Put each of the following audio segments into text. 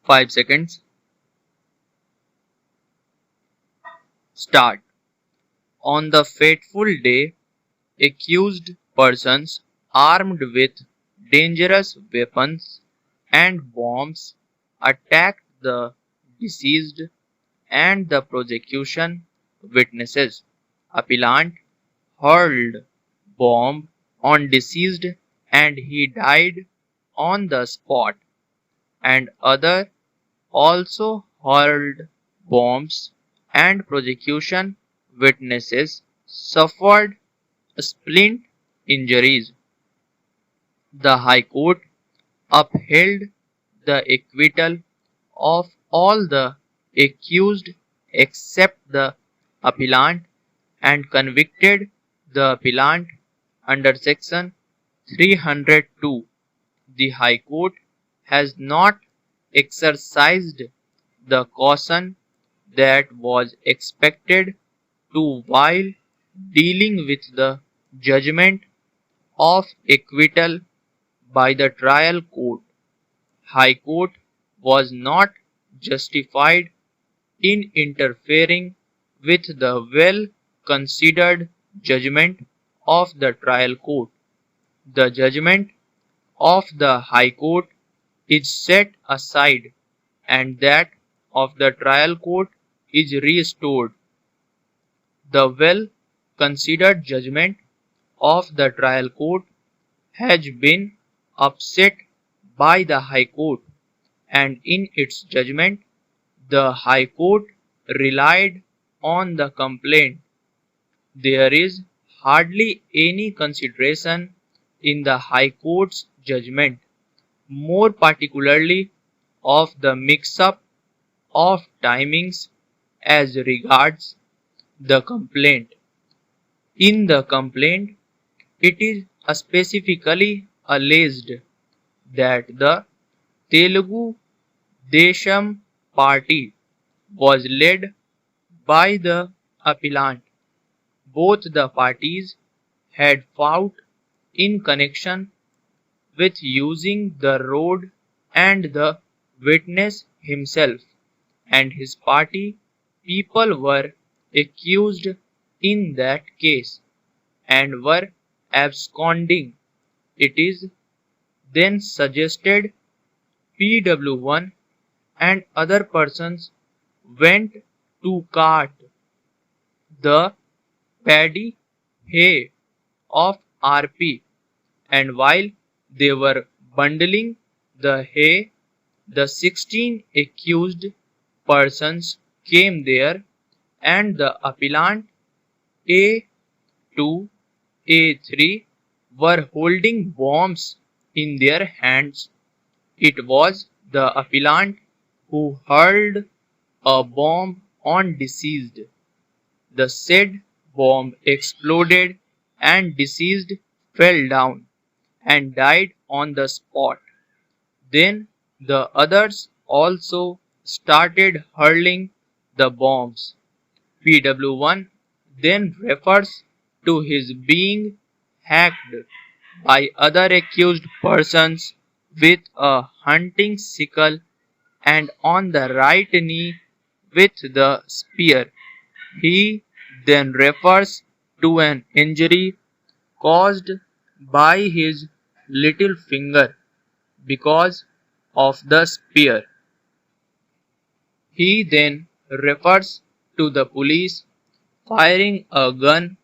5 seconds. Start. On the fateful day, accused persons armed with dangerous weapons and bombs attacked the deceased and the prosecution witnesses. Appellant hurled bomb on deceased and he died on the spot, and other also hurled bombs and prosecution witnesses suffered splint injuries. The High Court upheld the acquittal of all the accused except the appellant and convicted the appellant under section 302. The High Court has not exercised the caution that was expected to while dealing with the judgment of acquittal by the trial court. High Court was not justified in interfering with the well-considered judgment of the trial court. The judgment of the High Court is set aside and that of the trial court is restored. The well-considered judgment of the trial court has been upset by the High Court, and in its judgment, the High Court relied on the complaint. There is hardly any consideration in the High Court's judgment, more particularly of the mix-up of timings as regards the complaint. In the complaint, it is specifically alleged that the Telugu Desam party was led by the appellant. Both the parties had fought in connection with using the road, and the witness himself and his party people were accused in that case and were absconding. It is then suggested PW1 and other persons went to cart the paddy hay of RP, and while they were bundling the hay, the 16 accused persons came there, and the appellant A2, A3 were holding bombs in their hands. It was the appellant who hurled a bomb on deceased. The said bomb exploded and deceased fell down and died on the spot. Then the others also started hurling the bombs. PW1 then refers to his being hacked by other accused persons with a hunting sickle and on the right knee with the spear. He then refers to an injury caused by his little finger because of the spear. He then refers to the police firing a gun.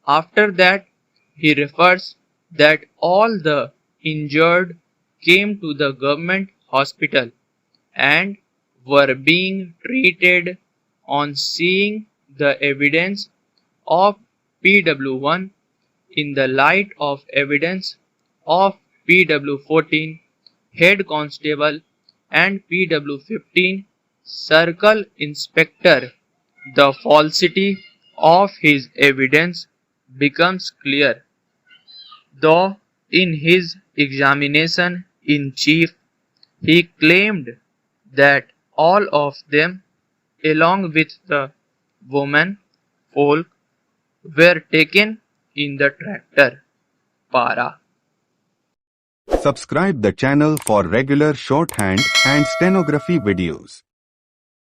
After that, he refers that all the injured came to the government hospital and were being treated. On seeing the evidence of PW1 in the light of evidence of PW14 head constable and PW15 circle inspector, the falsity of his evidence becomes clear. Though in his examination in chief he claimed that all of them, along with the woman folk, were taken in the tractor. Para. Subscribe the channel for regular shorthand and stenography videos.